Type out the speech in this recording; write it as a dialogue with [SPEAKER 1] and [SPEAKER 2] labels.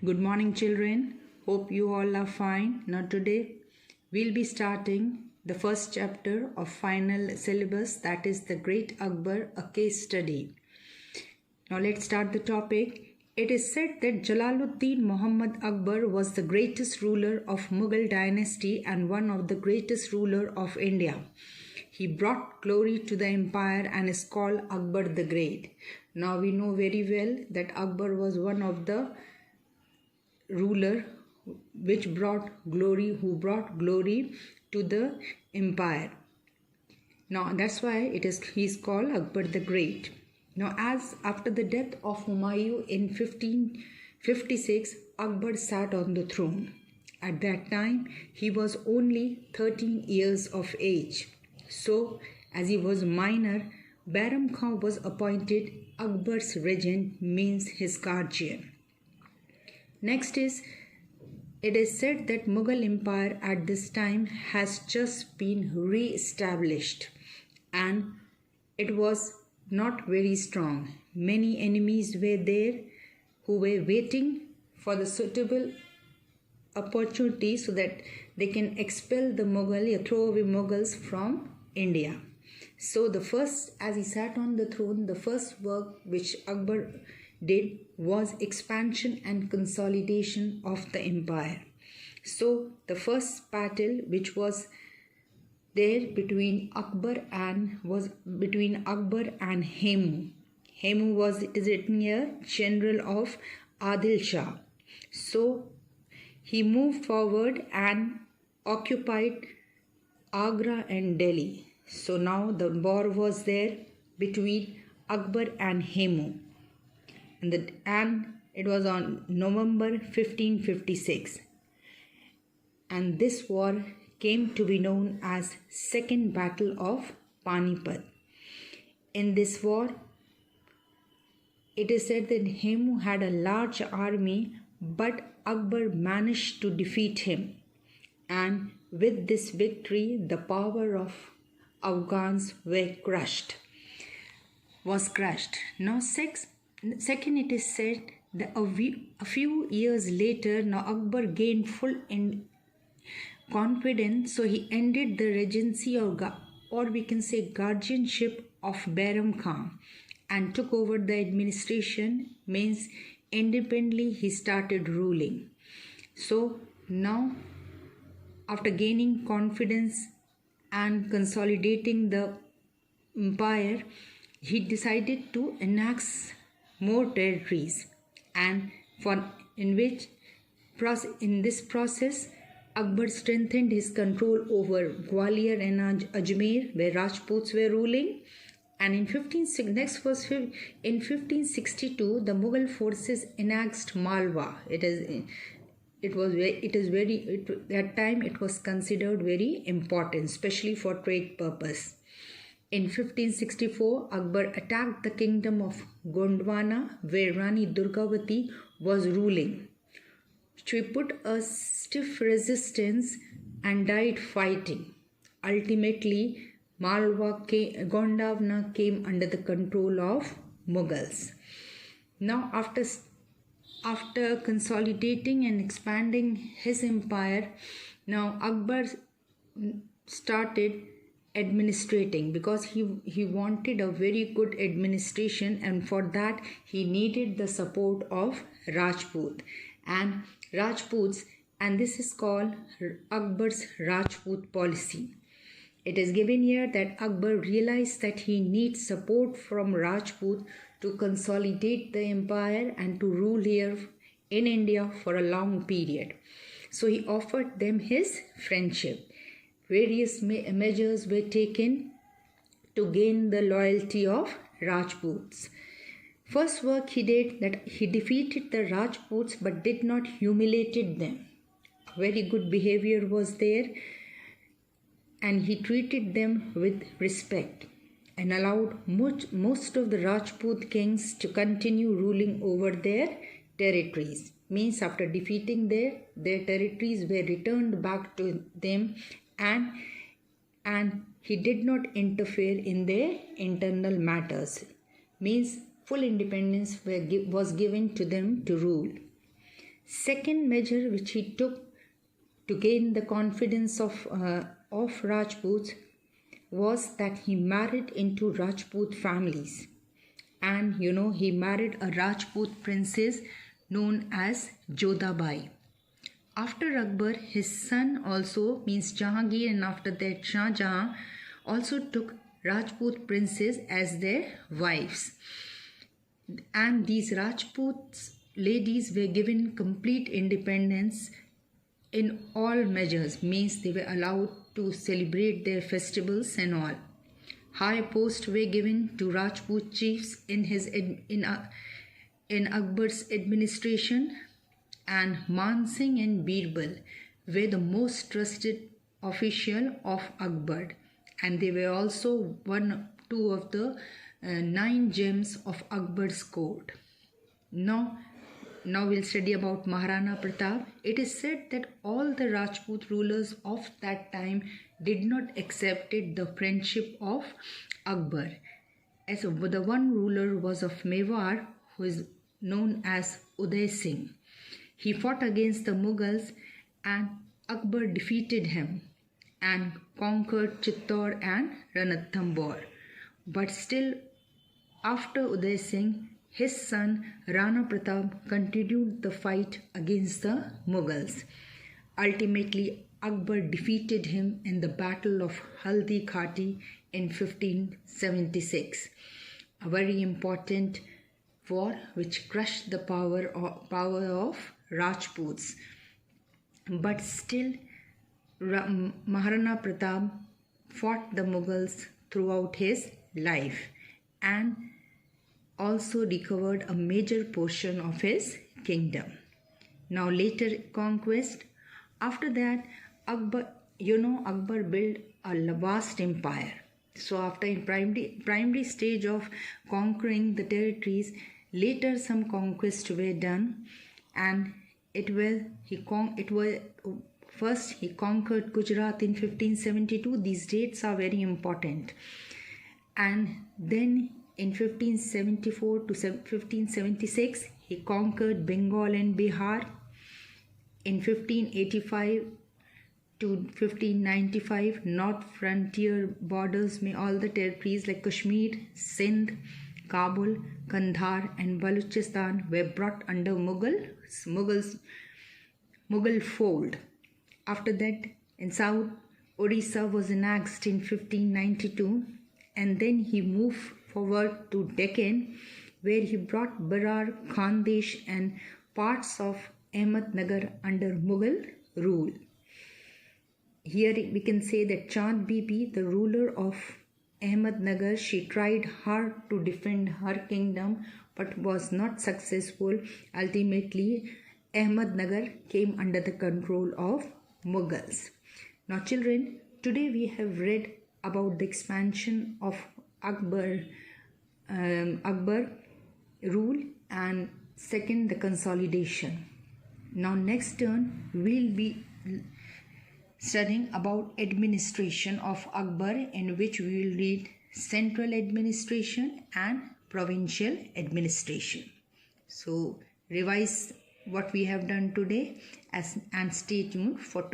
[SPEAKER 1] Good morning, children. Hope you all are fine. Now, today we'll be starting the first chapter of final syllabus, that is the Great Akbar, a case study. Now, let's start the topic. It is said that Jalaluddin Muhammad Akbar was the greatest ruler of Mughal dynasty and one of the greatest ruler of India. He brought glory to the empire and is called Akbar the Great. Now, we know very well that Akbar was one of the ruler who brought glory to the empire. Now that's why he's called Akbar the Great. Now, as after the death of Humayun in 1556, Akbar sat on the throne. At that time he was only 13 years of age. So as he was minor, Bairam Khan was appointed Akbar's regent, means his guardian. Next is, it is said that Mughal Empire at this time has just been re-established and it was not very strong. Many enemies were there who were waiting for the suitable opportunity so that they can expel the Mughal or throw away Mughals from India. So as he sat on the throne, the first work which Akbar did was expansion and consolidation of the empire. So the first battle which was there between Akbar and Hemu. Hemu was, it is written here, general of Adil Shah. So he moved forward and occupied Agra and Delhi. So now the war was there between Akbar and Hemu. And it was on November 1556. And this war came to be known as Second Battle of Panipat. In this war, it is said that Hemu had a large army, but Akbar managed to defeat him. And with this victory, the power of Afghans was crushed. Now, second, it is said that a few years later, now Akbar gained full confidence, so he ended the regency or we can say guardianship of Bairam Khan and took over the administration, means independently he started ruling. So now, after gaining confidence and consolidating the empire, he decided to annex more territories, and in this process Akbar strengthened his control over Gwalior and Ajmer, where Rajputs were ruling. And in 1562 the Mughal forces annexed Malwa. That time it was considered very important, especially for trade purpose. In 1564, Akbar attacked the kingdom of Gondwana, where Rani Durgavati was ruling. She put a stiff resistance and died fighting. Ultimately, Gondwana came under the control of Mughals. Now, after consolidating and expanding his empire, now Akbar started administrating, because he wanted a very good administration, and for that he needed the support of Rajputs, and this is called Akbar's Rajput policy. It is given here that Akbar realized that he needs support from Rajput to consolidate the empire and to rule here in India for a long period. So he offered them his friendship. Various measures were taken to gain the loyalty of Rajputs. First work he did, that he defeated the Rajputs but did not humiliate them. Very good behavior was there, and he treated them with respect and allowed most of the Rajput kings to continue ruling over their territories. Means after defeating their territories were returned back to them, and he did not interfere in their internal matters. Means full independence was given to them to rule. Second measure which he took to gain the confidence of Rajputs was that he married into Rajput families. And he married a Rajput princess known as Jodhabai. After Akbar, his son also, means Jahangir, and after that Shah Jahan, also took Rajput princes as their wives. And these Rajput ladies were given complete independence in all measures, means they were allowed to celebrate their festivals and all. High posts were given to Rajput chiefs in Akbar's administration, and Man Singh and Birbal were the most trusted official of Akbar, and they were also two of the 9 gems of Akbar's court. Now we'll study about Maharana Pratap. It is said that all the Rajput rulers of that time did not accept the friendship of Akbar, as the one ruler was of Mewar, who is known as Uday Singh. He fought against the Mughals, and Akbar defeated him and conquered Chittor and Ranthambore. But still, after Uday Singh, his son Rana Pratap continued the fight against the Mughals. Ultimately, Akbar defeated him in the Battle of Haldi Khati in 1576, a very important war which crushed the power of Rajputs. But still, Maharana Pratap fought the Mughals throughout his life and also recovered a major portion of his kingdom. Now later conquest, after that Akbar built a vast empire. So after in primary stage of conquering the territories, later some conquests were done, and first he conquered Gujarat in 1572. These dates are very important. And then in 1574 to 1576, he conquered Bengal and Bihar. In 1585 to 1595, north frontier borders में all the territories like Kashmir, Sindh, Kabul, Kandahar and Balochistan were brought under Mughal fold. After that, in south, Odisha was annexed in 1592, and then he moved forward to Deccan, where he brought Berar, Khandesh and parts of Ahmednagar under Mughal rule. Here we can say that Chand Bibi, the ruler of Ahmednagar, she tried hard to defend her kingdom but was not successful. Ultimately, Ahmednagar came under the control of Mughals. Now children, today we have read about the expansion of Akbar rule, and second, the consolidation. Now next turn we'll be studying about administration of Akbar, in which we will read central administration and provincial administration. So revise what we have done today and stay tuned for tomorrow.